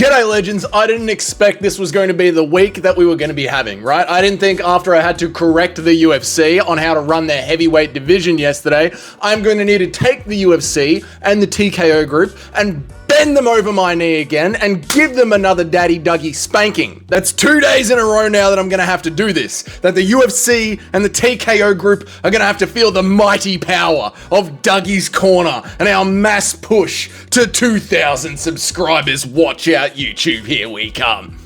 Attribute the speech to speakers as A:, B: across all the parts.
A: G'day legends, I didn't expect this was going to be the week that we were going to be having, right? I didn't think after I had to correct the UFC on how to run their heavyweight division yesterday, I'm going to need to take the UFC and the TKO group and bend them over my knee again and give them another Daddy Dougie spanking. That's 2 days in a row now that I'm going to have to do this. That the UFC and the TKO group are going to have to feel the mighty power of Dougie's Corner and our mass push to 2,000 subscribers. Watch out, YouTube, here we come.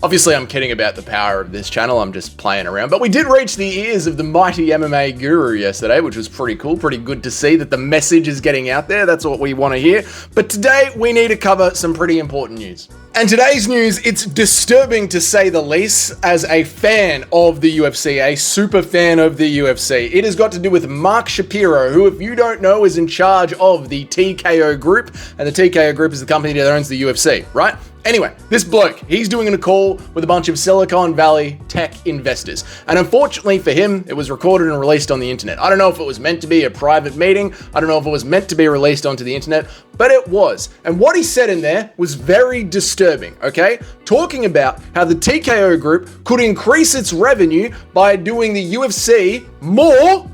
A: Obviously, I'm kidding about the power of this channel, I'm just playing around, but we did reach the ears of the mighty MMA guru yesterday, which was pretty cool, pretty good to see that the message is getting out there. That's what we want to hear. But today, we need to cover some pretty important news. And today's news, it's disturbing to say the least as a fan of the UFC, a super fan of the UFC. It has got to do with Mark Shapiro, who, if you don't know, is in charge of the TKO group, and the TKO group is the company that owns the UFC, right? Anyway, this bloke, he's doing a call with a bunch of Silicon Valley tech investors. And unfortunately for him, it was recorded and released on the internet. I don't know if it was meant to be a private meeting. I don't know if it was meant to be released onto the internet, but it was. And what he said in there was very disturbing, okay? Talking about how the TKO group could increase its revenue by doing the UFC more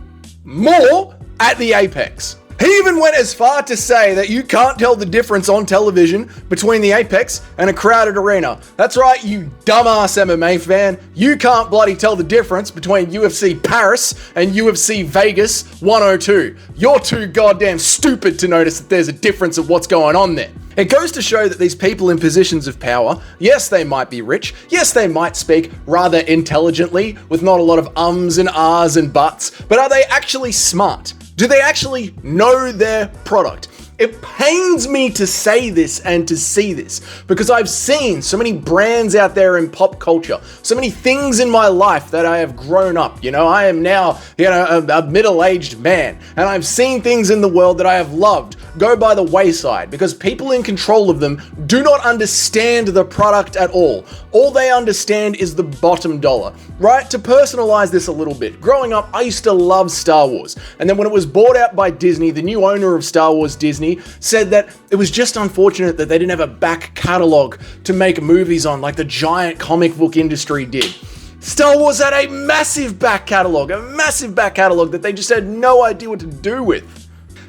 A: at the Apex. He even went as far to say that you can't tell the difference on television between the Apex and a crowded arena. That's right, you dumbass MMA fan. You can't bloody tell the difference between UFC Paris and UFC Vegas 102. You're too goddamn stupid to notice that there's a difference of what's going on there. It goes to show that these people in positions of power, yes, they might be rich, yes, they might speak rather intelligently with not a lot of ums and ahs and buts, but are they actually smart? Do they actually know their product? It pains me to say this and to see this because I've seen so many brands out there in pop culture, so many things in my life that I have grown up. I am now, a middle-aged man, and I've seen things in the world that I have loved go by the wayside because people in control of them do not understand the product at all. All they understand is the bottom dollar, right? To personalize this a little bit, growing up, I used to love Star Wars. And then when it was bought out by Disney, the new owner of Star Wars, Disney, said that it was just unfortunate that they didn't have a back catalog to make movies on like the giant comic book industry did. Star Wars had a massive back catalog that they just had no idea what to do with.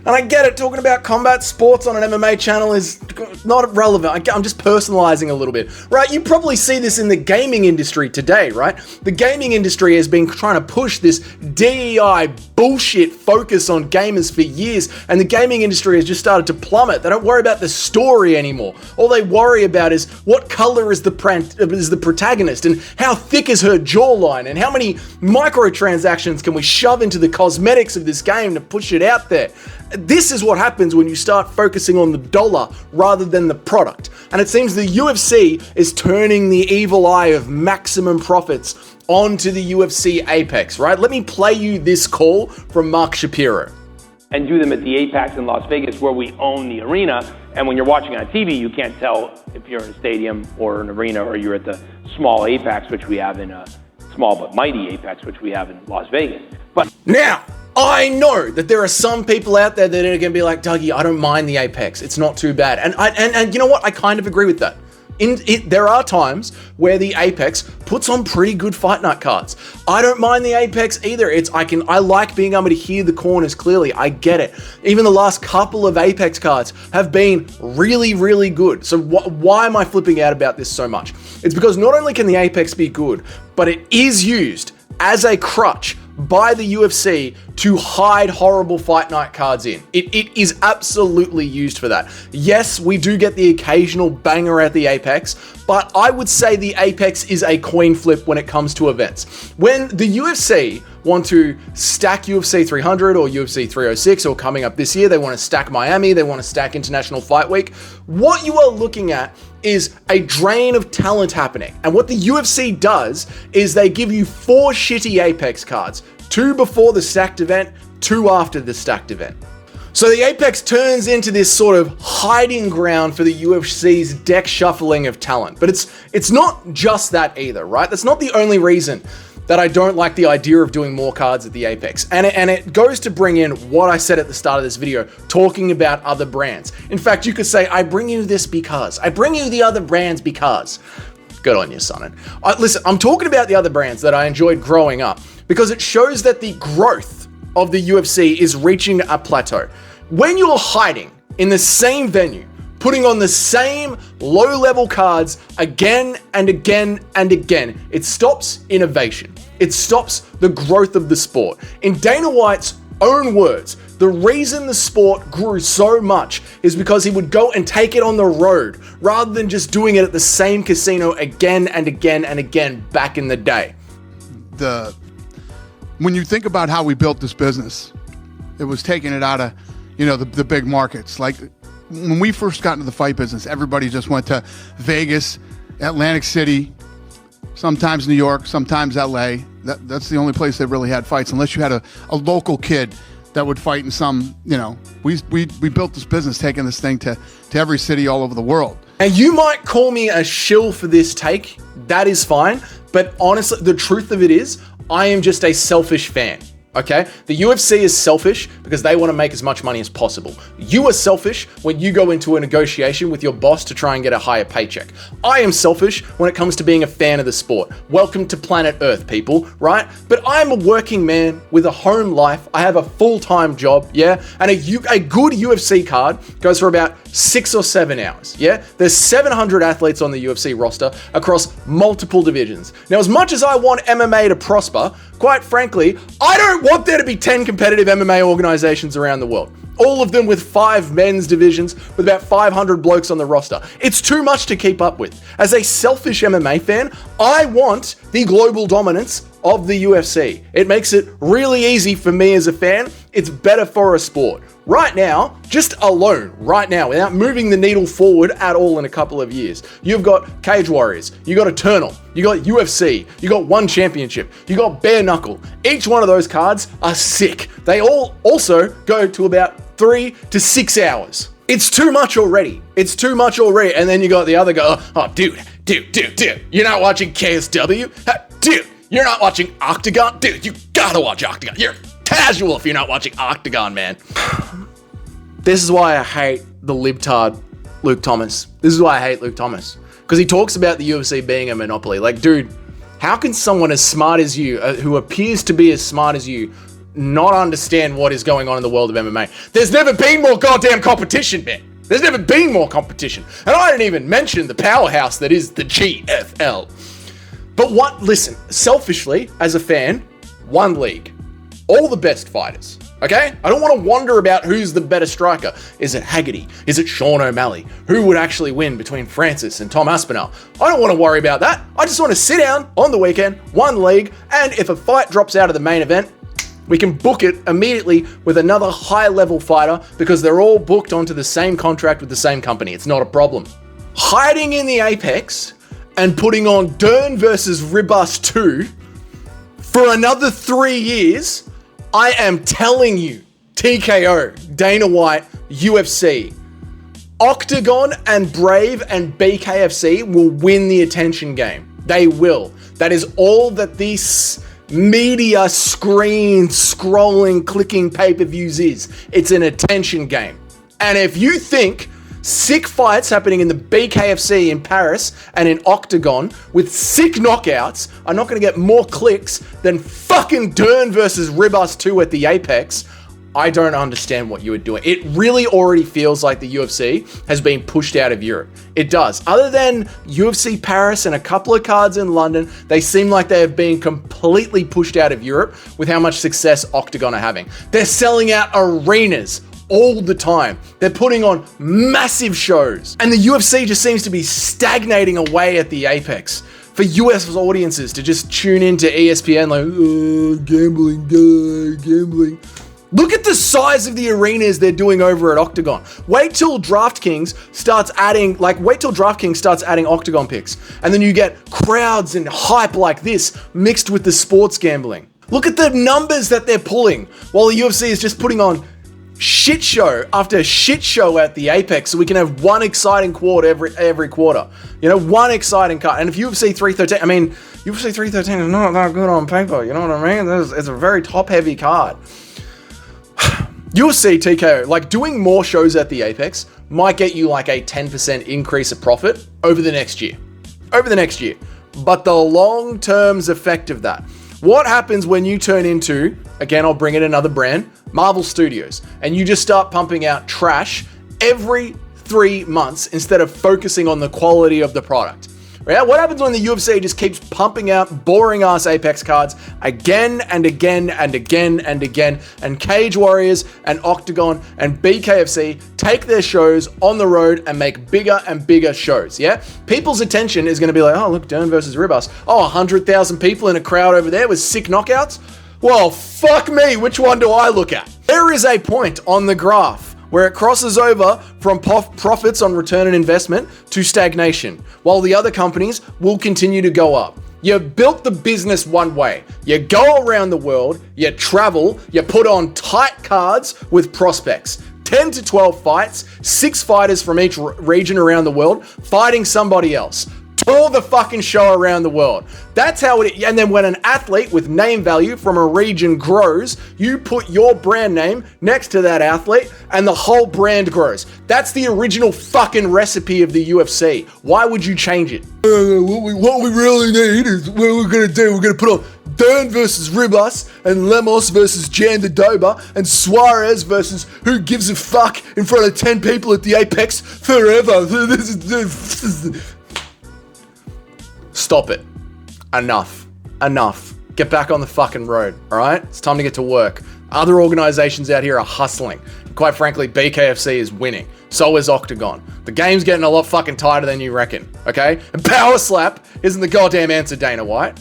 A: And I get it, talking about combat sports on an MMA channel is not relevant. I'm just personalizing a little bit, right? You probably see this in the gaming industry today, right? The gaming industry has been trying to push this DEI bullshit focus on gamers for years, and the gaming industry has just started to plummet. They don't worry about the story anymore. All they worry about is what color is the protagonist, and how thick is her jawline, and how many microtransactions can we shove into the cosmetics of this game to push it out there. This is what happens when you start focusing on the dollar rather than the product. And it seems the UFC is turning the evil eye of maximum profits onto the UFC Apex, right? Let me play you this call from Mark Shapiro.
B: And do them at the Apex in Las Vegas where we own the arena. And when you're watching on TV, you can't tell if you're in a stadium or an arena or you're at the small Apex, which we have in a small but mighty Apex, which we have in Las Vegas. But now, I know that there are some people out there that are going to be like, Dougie, I don't mind the Apex. It's not too bad. And you know what? I kind of agree with that. There are times where the Apex puts on pretty good fight night cards. I don't mind the Apex either. I like being able to hear the corners clearly. I get it. Even the last couple of Apex cards have been really, really good. So why am I flipping out about this so much? It's because not only can the Apex be good, but it is used as a crutch by the UFC to hide horrible fight night cards in. It is absolutely used for that. Yes, we do get the occasional banger at the Apex, but I would say the Apex is a coin flip when it comes to events. When the UFC want to stack UFC 300 or UFC 306, or coming up this year, they want to stack Miami, they want to stack International Fight Week, what you are looking at is a drain of talent happening. And what the UFC does is they give you 4 shitty Apex cards, 2 before the stacked event, 2 after the stacked event. So the Apex turns into this sort of hiding ground for the UFC's deck shuffling of talent. But it's not just that either, right? That's not the only reason
A: that I don't like the idea of doing more cards at the Apex. And it goes to bring in what I said at the start of this video, talking about other brands. In fact, you could say, I bring you this because. I bring you the other brands because. Good on you, son. Listen, I'm talking about the other brands that I enjoyed growing up because it shows that the growth of the UFC is reaching a plateau. When you're hiding in the same venue, putting on the same low-level cards again and again and again, it stops innovation. It stops the growth of the sport. In Dana White's own words, the reason the sport grew so much is because he would go and take it on the road rather than just doing it at the same casino again and again and again back in the day.
C: When you think about how we built this business, it was taking it out of, the big markets. Like when we first got into the fight business, everybody just went to Vegas, Atlantic City, sometimes New York, sometimes LA. That's the only place that really had fights, unless you had a local kid that would fight in some, we built this business taking this thing to every city all over the world.
A: And you might call me a shill for this take, that is fine, but honestly, the truth of it is, I am just a selfish fan. Okay? The UFC is selfish because they want to make as much money as possible. You are selfish when you go into a negotiation with your boss to try and get a higher paycheck. I am selfish when it comes to being a fan of the sport. Welcome to planet Earth, people, right? But I'm a working man with a home life. I have a full-time job, yeah? And a good UFC card goes for about 6 or 7 hours, yeah? There's 700 athletes on the UFC roster across multiple divisions. Now, as much as I want MMA to prosper, quite frankly, I don't want there to be 10 competitive MMA organizations around the world. All of them with 5 men's divisions with about 500 blokes on the roster. It's too much to keep up with. As a selfish MMA fan, I want the global dominance of the UFC. It makes it really easy for me as a fan. It's better for a sport. Right now, just alone, right now, without moving the needle forward at all in a couple of years, you've got Cage Warriors, you got Eternal, you got UFC, you got One Championship, you got Bare Knuckle. Each one of those cards are sick. They all also go to about 3 to 6 hours. It's too much already. It's too much already. And then you got the other guy, oh, dude, you're not watching KSW? Dude, you're not watching Octagon? Dude, you gotta watch Octagon. You're casual if you're not watching Octagon, man. This is why I hate the libtard Luke Thomas. This is why I hate Luke Thomas. Because he talks about the UFC being a monopoly. Like, dude, how can someone as smart as you, who appears to be as smart as you, not understand what is going on in the world of MMA? There's never been more goddamn competition, man. There's never been more competition. And I didn't even mention the powerhouse that is the GFL. But listen, selfishly, as a fan, one league. All the best fighters, okay? I don't want to wonder about who's the better striker. Is it Haggerty? Is it Sean O'Malley? Who would actually win between Francis and Tom Aspinall? I don't want to worry about that. I just want to sit down on the weekend, one league, and if a fight drops out of the main event, we can book it immediately with another high-level fighter because they're all booked onto the same contract with the same company. It's not a problem. Hiding in the Apex and putting on Dern versus Ribas 2 for another 3 years, I am telling you, TKO, Dana White, UFC, Octagon and Brave and BKFC will win the attention game. They will. That is all that these media scrolling, clicking pay-per-views is. It's an attention game. And if you think sick fights happening in the BKFC in Paris and in Octagon with sick knockouts are not going to get more clicks than fucking Dern versus Ribas 2 at the Apex, I don't understand what you are doing. It really already feels like the UFC has been pushed out of Europe. It does. Other than UFC Paris and a couple of cards in London, they seem like they have been completely pushed out of Europe with how much success Octagon are having. They're selling out arenas all the time. They're putting on massive shows. And the UFC just seems to be stagnating away at the Apex. For US audiences to just tune into ESPN like, oh, gambling. Look at the size of the arenas they're doing over at Octagon. Wait till DraftKings starts adding Octagon picks. And then you get crowds and hype like this mixed with the sports gambling. Look at the numbers that they're pulling while the UFC is just putting on shit show after shit show at the Apex so we can have one exciting quad every quarter. You know, one exciting card. And if UFC 313, I mean, UFC 313 is not that good on paper, you know what I mean? It's a very top-heavy card. UFC TKO, like doing more shows at the Apex might get you like a 10% increase of profit over the next year. But the long-term effect of that, what happens when you turn into, again, I'll bring in another brand, Marvel Studios, and you just start pumping out trash every 3 months instead of focusing on the quality of the product? Right? What happens when the UFC just keeps pumping out boring ass Apex cards again and again and again and again, and Cage Warriors and Octagon and BKFC take their shows on the road and make bigger and bigger shows, yeah? People's attention is going to be like, oh, look, Dern versus Ribas. Oh, 100,000 people in a crowd over there with sick knockouts? Well, fuck me, which one do I look at? There is a point on the graph where it crosses over from profits on return on investment to stagnation, while the other companies will continue to go up. You built the business one way. You go around the world, you travel, you put on tight cards with prospects. 10 to 12 fights, 6 fighters from each region around the world fighting somebody else. Tour the fucking show around the world. That's how it, and then when an athlete with name value from a region grows, you put your brand name next to that athlete and the whole brand grows. That's the original fucking recipe of the UFC. Why would you change it? What we really need is, what we're gonna do, we're gonna put on Dern versus Ribas and Lemos versus Jandadoba and Suarez versus who gives a fuck in front of 10 people at the Apex forever. Stop it. Enough. Get back on the fucking road, all right? It's time to get to work. Other organizations out here are hustling. Quite frankly, BKFC is winning. So is Octagon. The game's getting a lot fucking tighter than you reckon, okay? And Power Slap isn't the goddamn answer, Dana White.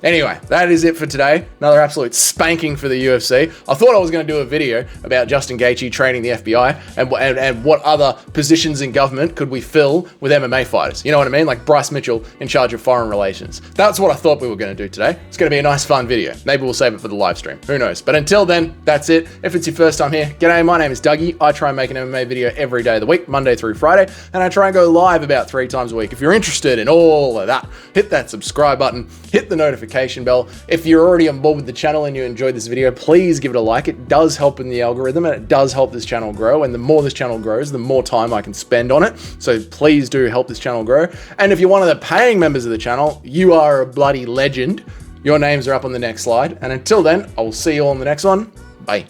A: Anyway, that is it for today. Another absolute spanking for the UFC. I thought I was going to do a video about Justin Gaethje training the FBI and what other positions in government could we fill with MMA fighters. You know what I mean? Like Bryce Mitchell in charge of foreign relations. That's what I thought we were going to do today. It's going to be a nice fun video. Maybe we'll save it for the live stream. Who knows? But until then, that's it. If it's your first time here, g'day, my name is Dougie. I try and make an MMA video every day of the week, Monday through Friday, and I try and go live about 3 times a week. If you're interested in all of that, hit that subscribe button, hit the notification bell. If you're already on board with the channel and you enjoyed this video, please give it a like. It does help in the algorithm and it does help this channel grow. And the more this channel grows, the more time I can spend on it. So please do help this channel grow. And if you're one of the paying members of the channel, you are a bloody legend. Your names are up on the next slide. And until then, I will see you all on the next one. Bye.